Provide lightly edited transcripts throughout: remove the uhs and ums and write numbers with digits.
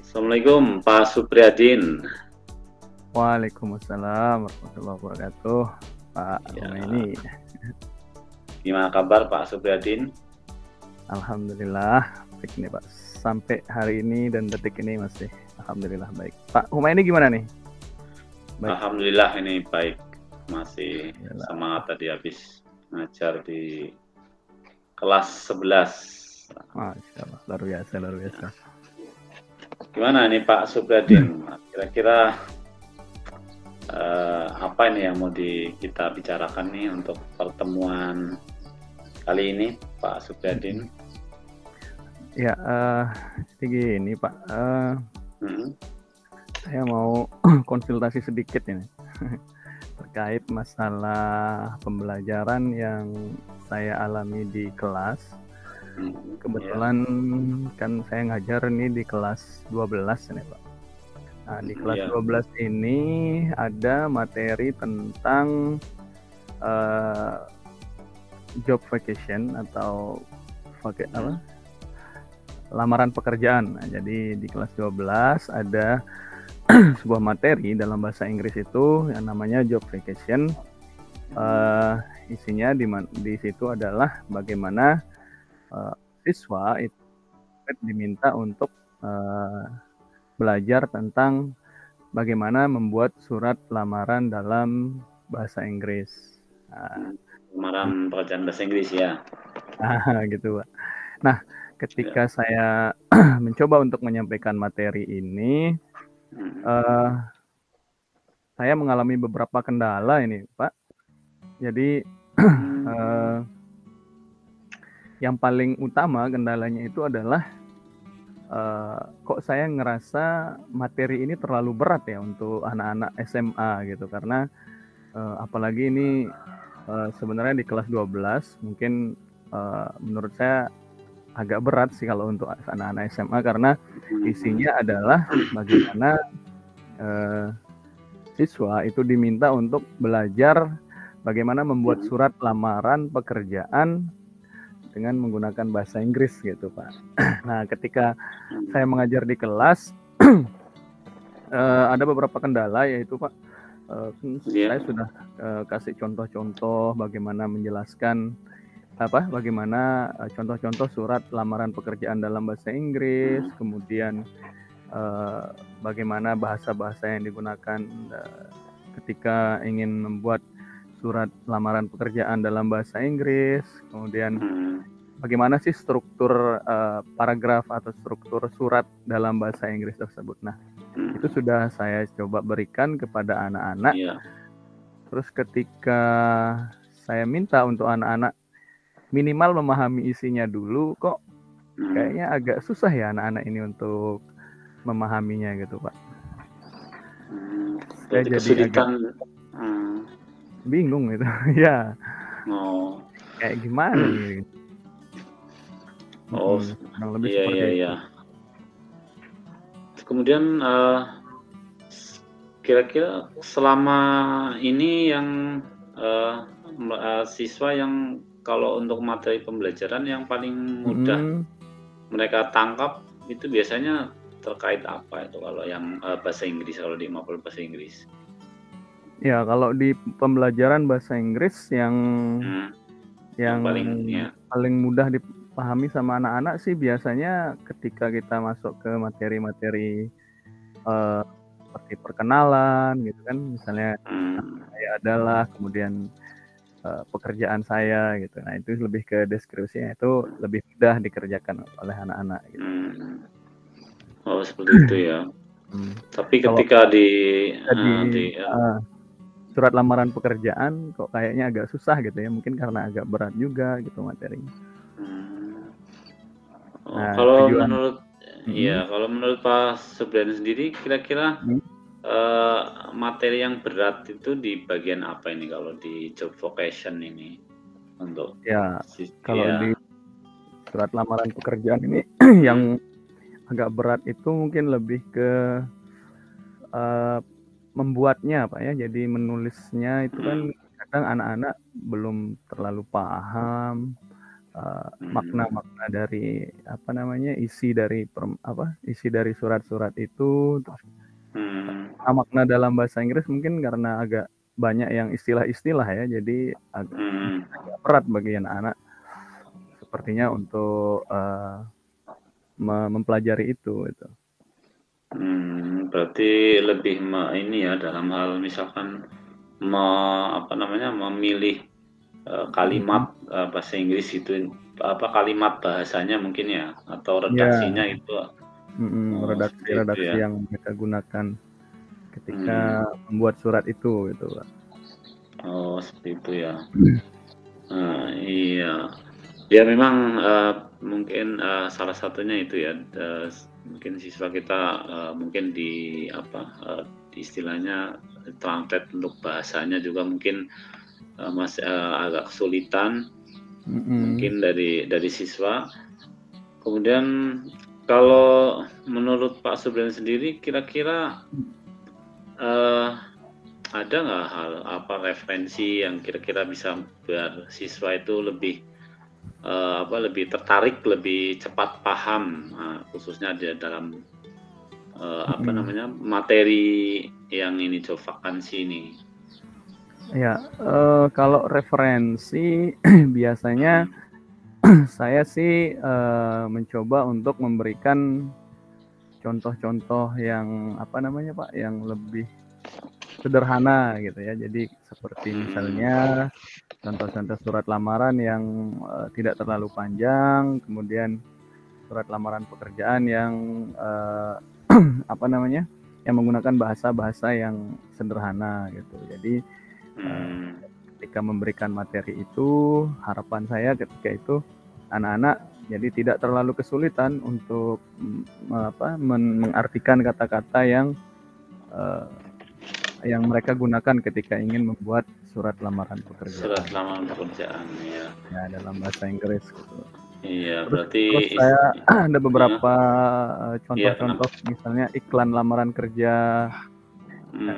Assalamualaikum Pak Supriyadin. Waalaikumsalam warahmatullahi wabarakatuh, Pak Ya, Humaini. gimana kabar Pak Supriyadin? Alhamdulillah baik nih Pak. Sampai hari ini dan detik ini masih alhamdulillah baik. Pak Humaini gimana nih? Baik. Alhamdulillah ini baik. Masih Alhamdulillah. semangat tadi habis ngajar di kelas 11. Masya Allah, luar biasa, luar biasa. Gimana nih Pak Supriyadin? Kira-kira apa ini yang mau kita bicarakan nih untuk pertemuan kali ini Pak Supriyadin? Ya, jadi gini Pak, saya mau konsultasi sedikit ini terkait masalah pembelajaran yang saya alami di kelas. Kebetulan kan saya ngajar ini di kelas 12 ini Pak. Nah, di kelas 12 ini ada materi tentang job vacation atau lamaran pekerjaan. Nah, jadi di kelas 12 ada sebuah materi dalam bahasa Inggris itu yang namanya job vacation. Isinya di situ adalah bagaimana siswa itu diminta untuk belajar tentang bagaimana membuat surat lamaran dalam bahasa Inggris. Lamaran pekerjaan bahasa Inggris ya. Gitu Pak. Nah, ketika saya mencoba untuk menyampaikan materi ini, saya mengalami beberapa kendala ini Pak. Jadi yang paling utama kendalanya itu adalah kok saya ngerasa materi ini terlalu berat ya untuk anak-anak SMA gitu, karena apalagi ini sebenarnya di kelas 12 mungkin menurut saya agak berat sih kalau untuk anak-anak SMA, karena isinya adalah bagaimana siswa itu diminta untuk belajar bagaimana membuat surat lamaran pekerjaan dengan menggunakan bahasa Inggris gitu Pak. Nah, ketika saya mengajar di kelas ada beberapa kendala, yaitu Pak, saya sudah kasih contoh-contoh bagaimana menjelaskan bagaimana contoh-contoh surat lamaran pekerjaan dalam bahasa Inggris, kemudian bagaimana bahasa-bahasa yang digunakan ketika ingin membuat surat lamaran pekerjaan dalam bahasa Inggris, kemudian bagaimana sih struktur paragraf atau struktur surat dalam bahasa Inggris tersebut. Nah, itu sudah saya coba berikan kepada anak-anak. Terus ketika saya minta untuk anak-anak minimal memahami isinya dulu, kok kayaknya agak susah ya anak-anak ini untuk memahaminya gitu Pak. Saya jadi agak bingung gitu. Ya. Kayak gimana nih? Lebih iya. Kemudian kira-kira selama ini yang siswa yang kalau untuk materi pembelajaran yang paling mudah mereka tangkap itu biasanya terkait apa itu kalau yang bahasa Inggris, kalau di mapel bahasa Inggris? Ya, kalau di pembelajaran bahasa Inggris yang paling mudah dipahami sama anak-anak sih biasanya ketika kita masuk ke materi-materi seperti perkenalan gitu kan, misalnya saya adalah, kemudian pekerjaan saya gitu. Nah, itu lebih ke deskripsinya, itu lebih mudah dikerjakan oleh anak-anak gitu. Oh, seperti itu ya. Tapi ketika di surat lamaran pekerjaan kok kayaknya agak susah gitu ya, mungkin karena agak berat juga gitu materinya. Kalau menurut Pak Subriyadin sendiri, kira-kira materi yang berat itu di bagian apa ini kalau di job vocation ini untuk kalau di surat lamaran pekerjaan ini yang agak berat itu mungkin lebih ke membuatnya Pak ya. Jadi menulisnya itu kan kadang anak-anak belum terlalu paham makna-makna dari apa namanya, isi dari surat-surat itu, terus makna dalam bahasa Inggris mungkin karena agak banyak yang istilah-istilah ya, jadi agak berat bagi anak-anak sepertinya untuk mempelajari itu gitu. Berarti lebih ini ya dalam hal misalkan memilih kalimat bahasa Inggris itu kalimat bahasanya mungkin ya atau redaksinya itu redaksi ya. yang mereka gunakan ketika membuat surat itu gitu, Pak. Oh, seperti itu ya. Iya. Ya memang mungkin salah satunya itu ya, mungkin siswa kita mungkin di istilahnya translate untuk bahasanya juga mungkin masih agak kesulitan mungkin dari siswa. Kemudian kalau menurut Pak Subrian sendiri kira-kira ada nggak hal referensi yang kira-kira bisa biar siswa itu lebih tertarik, lebih cepat paham, khususnya di dalam materi yang ini job vakansi ini? Ya, kalau referensi biasanya saya sih mencoba untuk memberikan contoh-contoh yang Pak, yang lebih sederhana gitu ya. Jadi seperti misalnya contoh-contoh surat lamaran yang tidak terlalu panjang, kemudian surat lamaran pekerjaan yang yang menggunakan bahasa-bahasa yang sederhana gitu. Jadi ketika memberikan materi itu, harapan saya ketika itu anak-anak jadi tidak terlalu kesulitan untuk mengartikan kata-kata yang mereka gunakan ketika ingin membuat surat lamaran pekerjaan. Surat lamaran pekerjaan ya. Ya, dalam bahasa Inggris gitu. Iya, terus saya ada beberapa contoh-contoh, misalnya iklan lamaran kerja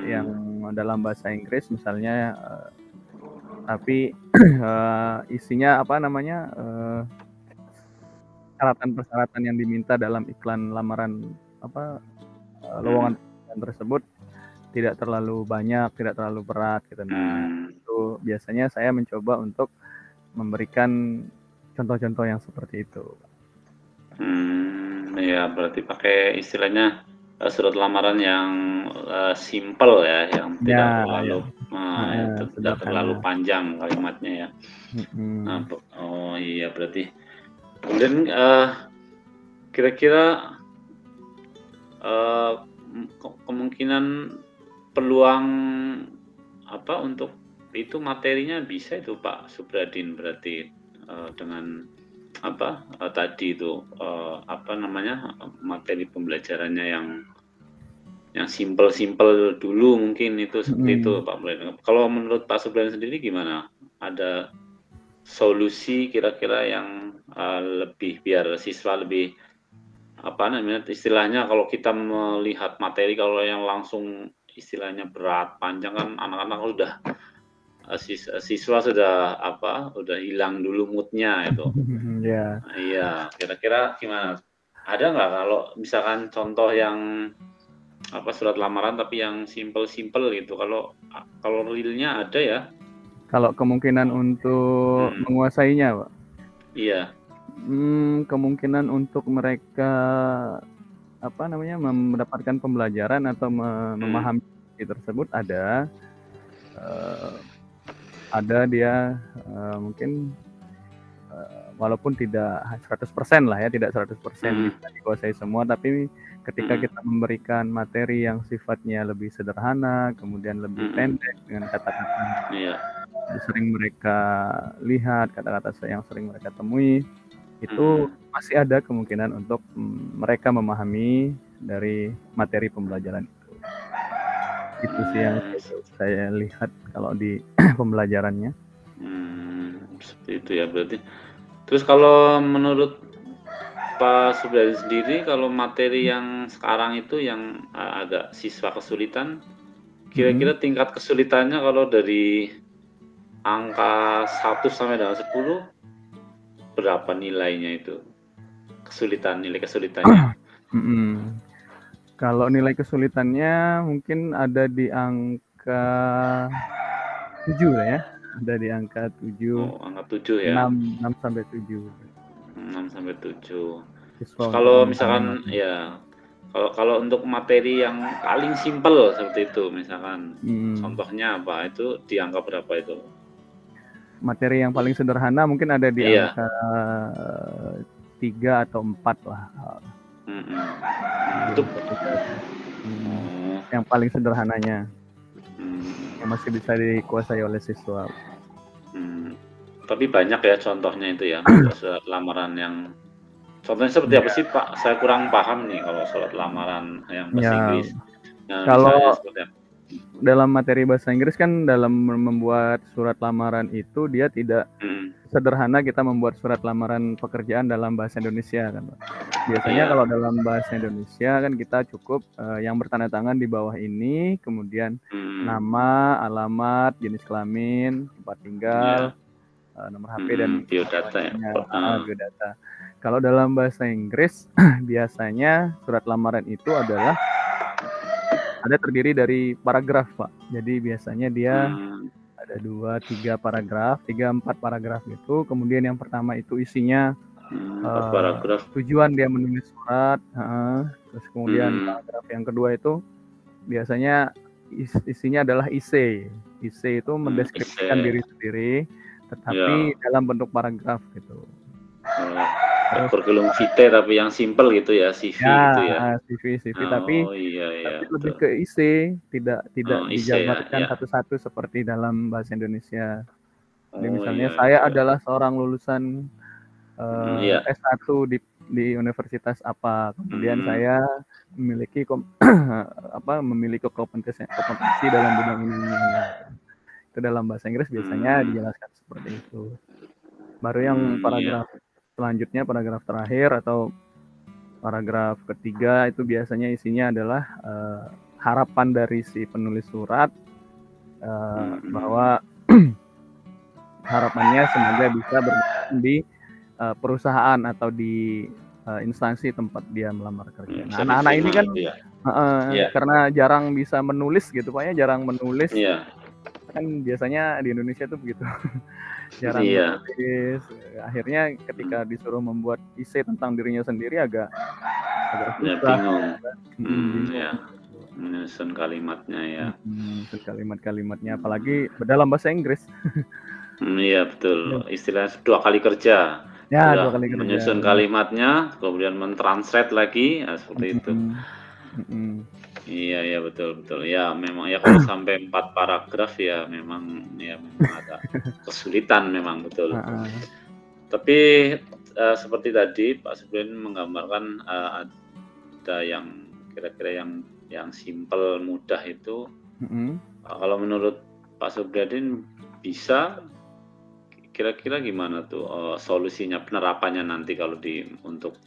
yang dalam bahasa Inggris misalnya, tapi isinya persyaratan yang diminta dalam iklan lamaran lowongan pekerjaan tersebut tidak terlalu banyak, tidak terlalu berat gitu. Nah, itu biasanya saya mencoba untuk memberikan contoh-contoh yang seperti itu. Ya berarti pakai istilahnya surat lamaran yang simple ya, yang tidak terlalu panjang kalimatnya ya. Oh iya, berarti kemudian kira-kira kemungkinan peluang untuk itu materinya bisa itu Pak Subradin, berarti dengan tadi itu materi pembelajarannya yang simple dulu mungkin itu seperti itu Pak Mulyan. Kalau menurut Pak Subradin sendiri gimana? Ada solusi kira-kira yang lebih biar siswa lebih istilahnya kalau kita melihat materi kalau yang langsung istilahnya berat panjang kan anak-anak udah siswa sudah udah hilang dulu moodnya itu. Iya, kira-kira gimana? Ada nggak kalau misalkan contoh yang surat lamaran tapi yang simple gitu, kalau realnya ada ya? Kalau kemungkinan untuk menguasainya Pak? Iya. Kemungkinan untuk mereka mendapatkan pembelajaran atau memahami tersebut ada dia mungkin walaupun tidak 100% lah ya, tidak 100% bisa dikuasai semua, tapi ketika kita memberikan materi yang sifatnya lebih sederhana, kemudian lebih pendek dengan kata-kata yang sering mereka lihat, kata-kata yang sering mereka temui, itu masih ada kemungkinan untuk mereka memahami dari materi pembelajaran itu. Itu sih yang saya lihat kalau di pembelajarannya. Seperti itu ya berarti. Terus kalau menurut Pak Subradin sendiri, kalau materi yang sekarang itu yang agak siswa kesulitan, kira-kira tingkat kesulitannya kalau dari angka 1 sampai dengan 10 berapa nilainya itu? Nilai kesulitannya? Kalau nilai kesulitannya mungkin ada di angka 7 ya. Ada di angka 7. Oh, angka 7 ya. 6 sampai 7. 6 sampai 7. Siswa Kalau untuk misalkan ya kalau untuk materi yang paling simpel seperti itu misalkan contohnya apa? Itu di angka berapa itu? Materi yang paling sederhana mungkin ada di angka 3 atau 4 lah. Itu yang paling sederhananya yang masih bisa dikuasai oleh siswa. Tapi banyak ya contohnya itu ya, surat lamaran yang contohnya seperti apa sih Pak? Saya kurang paham nih kalau surat lamaran yang bahasa Inggris. Nah, kalau seperti apa? Dalam materi bahasa Inggris kan dalam membuat surat lamaran itu dia tidak sederhana kita membuat surat lamaran pekerjaan dalam bahasa Indonesia kan Pak. Biasanya kalau dalam bahasa Indonesia kan kita cukup yang bertanda tangan di bawah ini, kemudian nama, alamat, jenis kelamin, tempat tinggal, nomor HP dan biodata ya. Biodata. Kalau dalam bahasa Inggris biasanya surat lamaran itu adalah ada terdiri dari paragraf Pak. Jadi biasanya dia ada 2, 3 paragraf, 3, 4 paragraf gitu. Kemudian yang pertama itu isinya paragraf. Tujuan dia menulis surat. Terus kemudian paragraf yang kedua itu biasanya isinya adalah isi. Isi itu mendeskripsikan diri sendiri, tetapi dalam bentuk paragraf gitu. Curriculum vitae tapi yang simple gitu ya, CV gitu ya. CV tapi lebih ke isi, tidak dijabarkan satu-satu seperti dalam bahasa Indonesia. Jadi misalnya saya adalah seorang lulusan S1 di universitas apa, kemudian saya memiliki memiliki kompetensi dalam bidang ini. Itu dalam bahasa Inggris biasanya dijelaskan seperti itu. Baru yang paragraf selanjutnya, paragraf terakhir atau paragraf ketiga itu biasanya isinya adalah harapan dari si penulis surat bahwa harapannya semoga bisa bergabung di perusahaan atau di instansi tempat dia melamar kerja. Nah, anak-anak ini kan karena jarang bisa menulis gitu Pak ya, jarang menulis. Kan biasanya di Indonesia tuh begitu. Jarang menulis. Akhirnya ketika disuruh membuat isi tentang dirinya sendiri agak susah. Bingung. Menyusun kalimatnya ya. Menyusun kalimat-kalimatnya apalagi dalam bahasa Inggris. Iya betul. Istilahnya 2 kali kerja. Ya, 2 kali kerja. Menyusun kalimatnya, kemudian mentranslate lagi, seperti itu. Iya betul. Ya memang ya kalau sampai 4 paragraf ya memang agak kesulitan memang betul. Tapi seperti tadi Pak Subriyadin menggambarkan ada yang kira-kira yang simpel mudah itu. Kalau menurut Pak Subriyadin bisa kira-kira gimana tuh solusinya, penerapannya nanti kalau untuk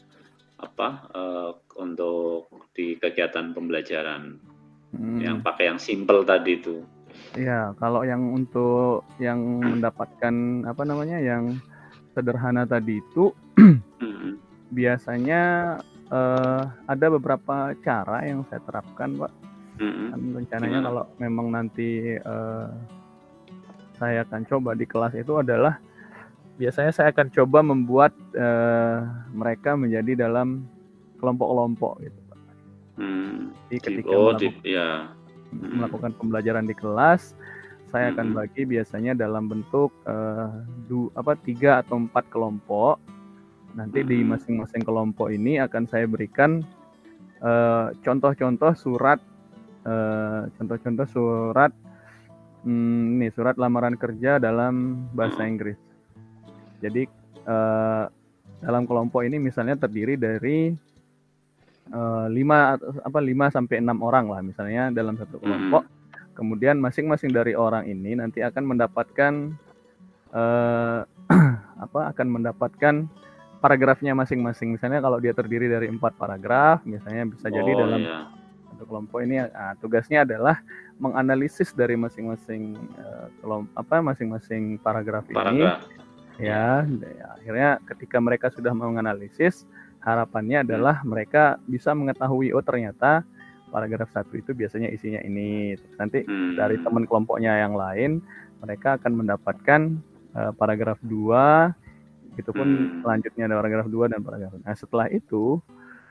di kegiatan pembelajaran yang pakai yang simple tadi itu? Iya, kalau yang untuk yang mendapatkan yang sederhana tadi itu biasanya ada beberapa cara yang saya terapkan Pak. Rencananya kalau memang nanti saya akan coba di kelas itu adalah biasanya saya akan coba membuat mereka menjadi dalam kelompok-kelompok gitu Pak. Jadi ketika melakukan pembelajaran di kelas, saya akan bagi biasanya dalam bentuk 3 atau 4 kelompok. Nanti di masing-masing kelompok ini akan saya berikan contoh-contoh surat surat lamaran kerja dalam bahasa Inggris. Jadi dalam kelompok ini misalnya terdiri dari 5 sampai 6 orang lah misalnya dalam satu kelompok. Kemudian masing-masing dari orang ini nanti akan mendapatkan paragrafnya masing-masing. Misalnya kalau dia terdiri dari 4 paragraf, misalnya bisa jadi dalam satu kelompok ini tugasnya adalah menganalisis dari masing-masing masing-masing paragraf ini. Ya, akhirnya ketika mereka sudah menganalisis, harapannya adalah mereka bisa mengetahui, oh ternyata paragraf 1 itu biasanya isinya ini. Terus nanti dari teman kelompoknya yang lain, mereka akan mendapatkan paragraf 2, itu pun selanjutnya ada paragraf 2 dan paragraf. Nah, setelah itu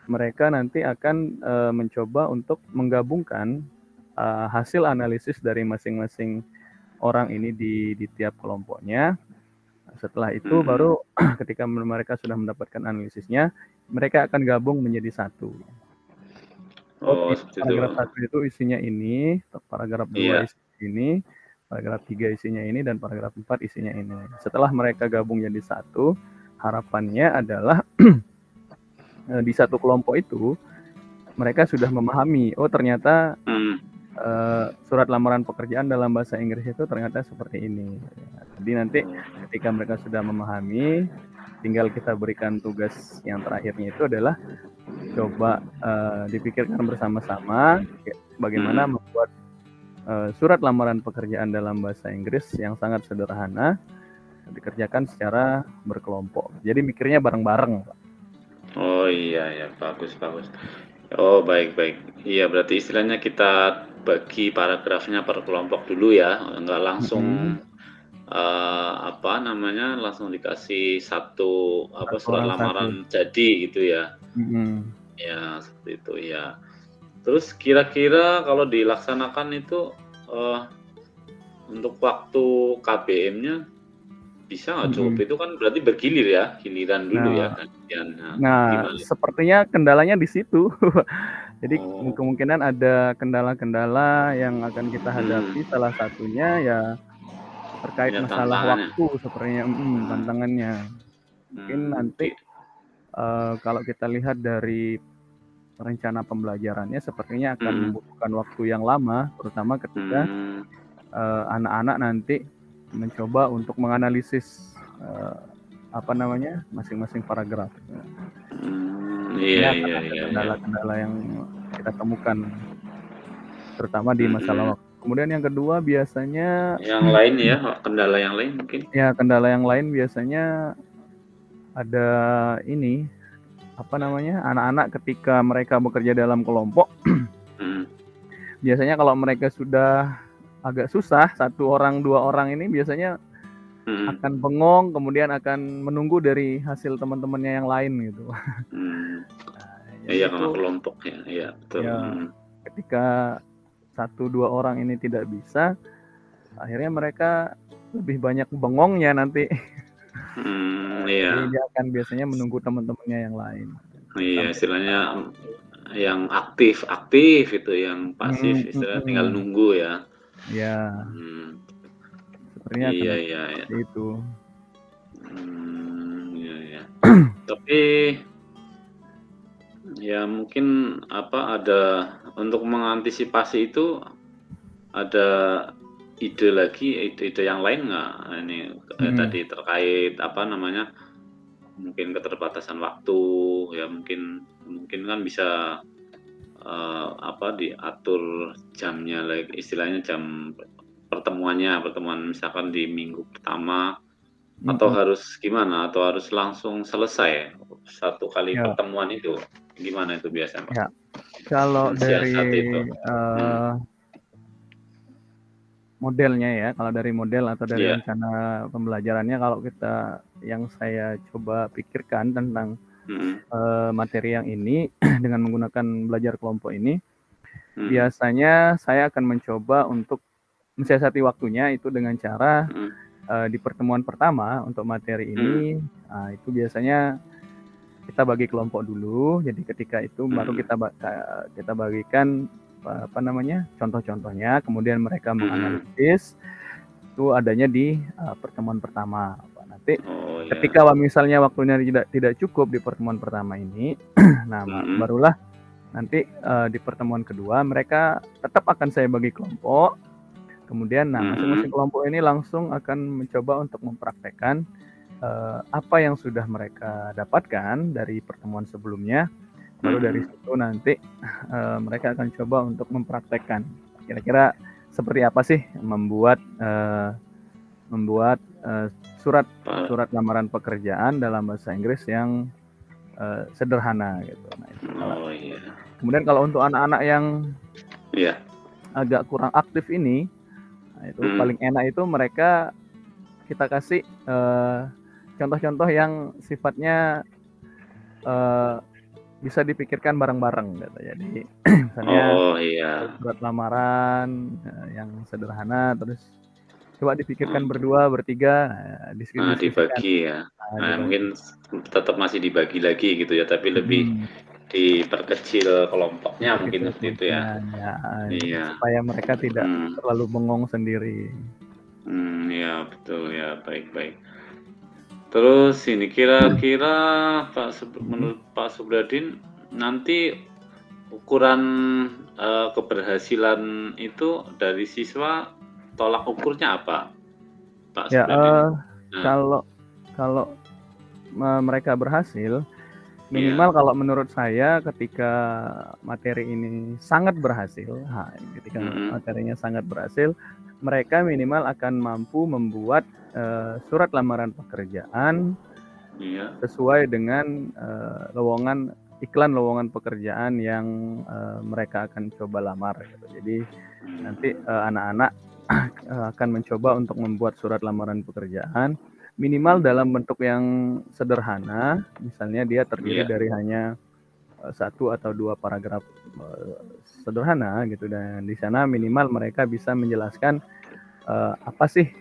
mereka nanti akan mencoba untuk menggabungkan hasil analisis dari masing-masing orang ini di tiap kelompoknya. Setelah itu baru ketika mereka sudah mendapatkan analisisnya, mereka akan gabung menjadi satu. Paragraf 1 itu isinya ini, paragraf 2 isinya ini, paragraf 3 isinya ini, dan paragraf 4 isinya ini. Setelah mereka gabung jadi satu, harapannya adalah di satu kelompok itu mereka sudah memahami, oh ternyata surat lamaran pekerjaan dalam bahasa Inggris itu ternyata seperti ini. Jadi nanti ketika mereka sudah memahami, tinggal kita berikan tugas yang terakhirnya itu adalah coba dipikirkan bersama-sama bagaimana membuat surat lamaran pekerjaan dalam bahasa Inggris yang sangat sederhana, dikerjakan secara berkelompok. Jadi mikirnya bareng-bareng, Pak. Oh iya, bagus. Oh baik. Iya berarti istilahnya kita bagi paragrafnya per kelompok dulu ya, nggak langsung langsung dikasih satu surat lamaran jadi gitu ya. Ya seperti itu ya. Terus kira-kira kalau dilaksanakan itu untuk waktu KBM-nya bisa nggak cukup? Itu kan berarti bergilir ya, giliran dulu ya gantian. Nah, sepertinya kendalanya di situ. Jadi kemungkinan ada kendala-kendala yang akan kita hadapi. Salah satunya ya terkait masalah waktu sepertinya, tantangannya. Mungkin nanti kalau kita lihat dari rencana pembelajarannya sepertinya akan membutuhkan waktu yang lama, terutama ketika anak-anak nanti mencoba untuk menganalisis masing-masing paragraf. Iya. Kendala-kendala yang kita temukan, terutama di masalah waktu. Kemudian yang kedua biasanya kendala yang lain mungkin. Ya, kendala yang lain biasanya ada ini, anak-anak ketika mereka bekerja dalam kelompok, biasanya kalau mereka sudah agak susah, 1 orang 2 orang ini biasanya akan bengong, kemudian akan menunggu dari hasil teman-temannya yang lain gitu. Iya, karena kelompok ya, iya betul. Ya, ketika 1-2 orang ini tidak bisa, akhirnya mereka lebih banyak bengongnya nanti. Iya. Jadi dia akan biasanya menunggu teman-temannya yang lain. Iya, istilahnya yang aktif itu, yang pasif istilahnya tinggal nunggu ya. Iya. Sepertinya iya. Itu. Iya. Tapi ya mungkin ada untuk mengantisipasi itu ada ide yang lain nggak ini tadi terkait mungkin keterbatasan waktu ya, mungkin kan bisa diatur jamnya, istilahnya jam pertemuan misalkan di minggu pertama, atau harus gimana, atau harus langsung selesai 1 kali pertemuan itu, gimana itu biasanya Pak? Ya, kalau dari modelnya ya, kalau dari model atau dari rencana pembelajarannya, kalau kita yang saya coba pikirkan tentang materi yang ini dengan menggunakan belajar kelompok ini, biasanya saya akan mencoba untuk mensiasati waktunya itu dengan cara di pertemuan pertama untuk materi ini, itu biasanya kita bagi kelompok dulu. Jadi ketika itu baru kita bagikan contoh-contohnya, kemudian mereka menganalisis itu adanya di pertemuan pertama. Nanti ketika misalnya waktunya tidak cukup di pertemuan pertama ini, nah barulah nanti di pertemuan kedua mereka tetap akan saya bagi kelompok. Kemudian masing-masing kelompok ini langsung akan mencoba untuk mempraktekkan apa yang sudah mereka dapatkan dari pertemuan sebelumnya. Baru dari situ nanti mereka akan coba untuk mempraktekkan kira-kira seperti apa sih membuat surat lamaran pekerjaan dalam bahasa Inggris yang sederhana gitu. Nah, itu kemudian kalau untuk anak-anak yang agak kurang aktif ini, nah itu paling enak itu mereka kita kasih contoh-contoh yang sifatnya bisa dipikirkan bareng-bareng gitu. Jadi misalnya surat lamaran yang sederhana, terus coba dipikirkan berdua, bertiga, dibagi ya. Nah, mungkin tetap masih dibagi lagi gitu ya, tapi lebih diperkecil kelompoknya mungkin seperti itu ya. Supaya mereka tidak terlalu bengong sendiri. Ya betul ya, baik-baik. Terus ini kira-kira menurut Pak Subradin nanti ukuran keberhasilan itu dari siswa tolak ukurnya apa, Pak Subradin? Kalau mereka berhasil, minimal kalau menurut saya ketika materi ini sangat berhasil, ketika materinya sangat berhasil, mereka minimal akan mampu membuat surat lamaran pekerjaan sesuai dengan iklan lowongan pekerjaan yang mereka akan coba lamar gitu. Jadi nanti anak-anak akan mencoba untuk membuat surat lamaran pekerjaan minimal dalam bentuk yang sederhana, misalnya dia terdiri dari hanya 1 atau 2 paragraf sederhana gitu, dan di sana minimal mereka bisa menjelaskan apa sih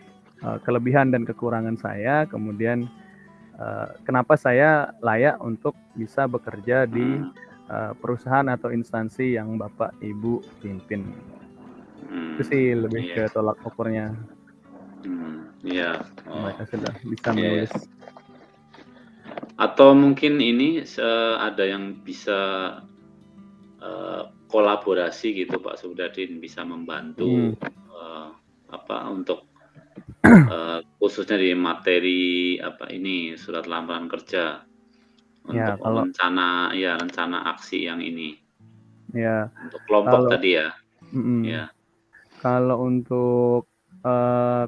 kelebihan dan kekurangan saya, kemudian kenapa saya layak untuk bisa bekerja di perusahaan atau instansi yang Bapak Ibu pimpin. Itu sih lebih ke tolak ukurnya. Mereka sudah bisa menulis. Atau mungkin ini ada yang bisa kolaborasi gitu Pak Subradin, bisa membantu untuk khususnya di materi surat lamaran kerja untuk rencana aksi yang ini untuk kelompok tadi ya. Kalau untuk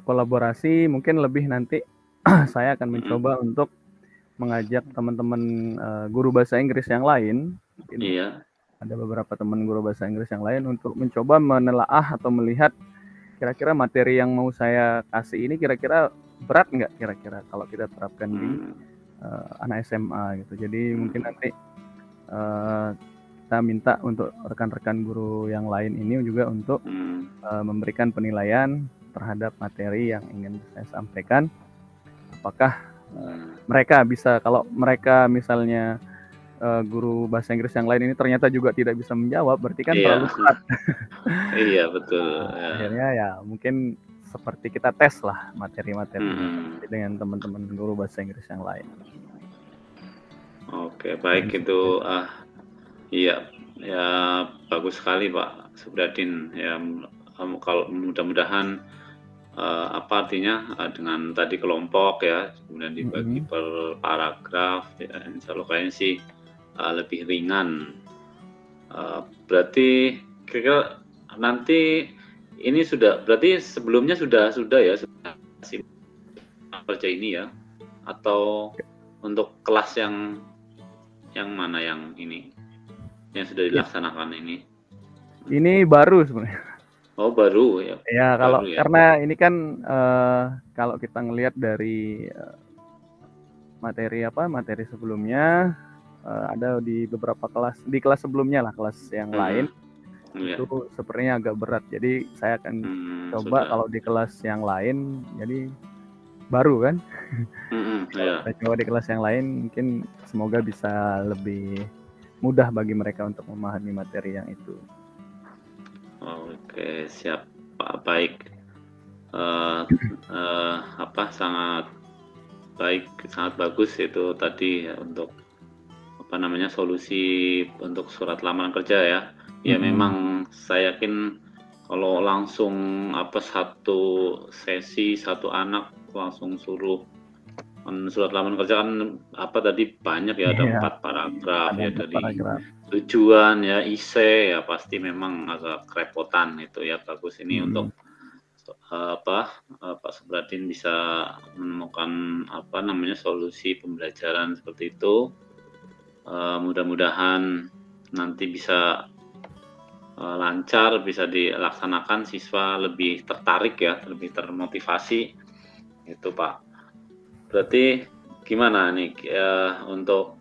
kolaborasi mungkin lebih nanti saya akan mencoba untuk mengajak teman-teman guru bahasa Inggris yang lain. Ada beberapa teman guru bahasa Inggris yang lain untuk mencoba menelaah atau melihat kira-kira materi yang mau saya kasih ini kira-kira berat nggak kira-kira kalau kita terapkan di anak SMA gitu. Jadi mungkin nanti kita minta untuk rekan-rekan guru yang lain ini juga untuk memberikan penilaian terhadap materi yang ingin saya sampaikan. Apakah mereka bisa, kalau mereka misalnya guru bahasa Inggris yang lain ini ternyata juga tidak bisa menjawab, berarti kan terlalu berat. Iya betul. Akhirnya ya mungkin seperti kita tes lah materi-materi dengan teman-teman guru bahasa Inggris yang lain. Oke, baik itu. Iya, ya bagus sekali Pak Subradin. Ya kalau mudah-mudahan artinya dengan tadi kelompok ya, kemudian dibagi per paragraf, ya, insya Allah kayaknya sih lebih ringan. Berarti kira-kira nanti ini berarti sebelumnya sudah kerja ini ya, atau untuk kelas yang mana yang ini yang sudah dilaksanakan ini? Ini baru sebenarnya. Oh baru ya. Ya karena ini kan kalau kita ngelihat dari materi sebelumnya ada di beberapa kelas sebelumnya lah, kelas yang lain itu sepertinya agak berat. Jadi saya akan coba kalau di kelas yang lain, jadi baru kan. Saya coba di kelas yang lain, mungkin semoga bisa lebih mudah bagi mereka untuk memahami materi yang itu. Oke, siap Pak, baik. Sangat baik, sangat bagus itu tadi ya, untuk solusi untuk surat lamaran kerja ya. Ya memang saya yakin kalau langsung satu sesi satu anak langsung suruh surat lamaran kerja kan tadi banyak ya, ada 4 paragraf ya, dari tujuan ya, isi ya, pasti memang agak kerepotan itu ya. Bagus ini untuk Pak Supradin bisa menemukan solusi pembelajaran seperti itu. Mudah-mudahan nanti bisa lancar, bisa dilaksanakan, siswa lebih tertarik ya, lebih termotivasi itu Pak. Berarti gimana nih untuk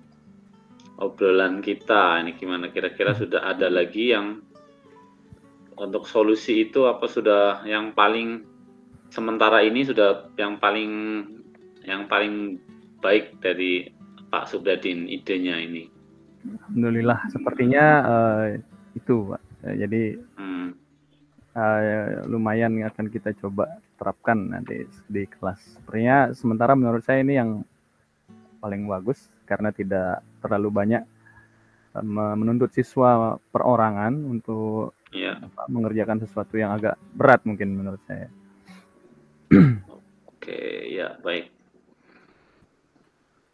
obrolan kita ini, gimana kira-kira sudah ada lagi yang untuk solusi itu, apa sudah yang paling sementara ini sudah yang paling baik dari Pak Supradin idenya ini? Alhamdulillah sepertinya itu Pak. Jadi lumayan akan kita coba terapkan nanti di kelas. Sepertinya sementara menurut saya ini yang paling bagus karena tidak terlalu banyak menuntut siswa perorangan untuk mengerjakan sesuatu yang agak berat mungkin menurut saya. Oke, ya baik.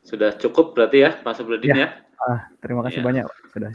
Sudah cukup berarti ya Pak Supradin ya? Terima kasih banyak Pak. Sudah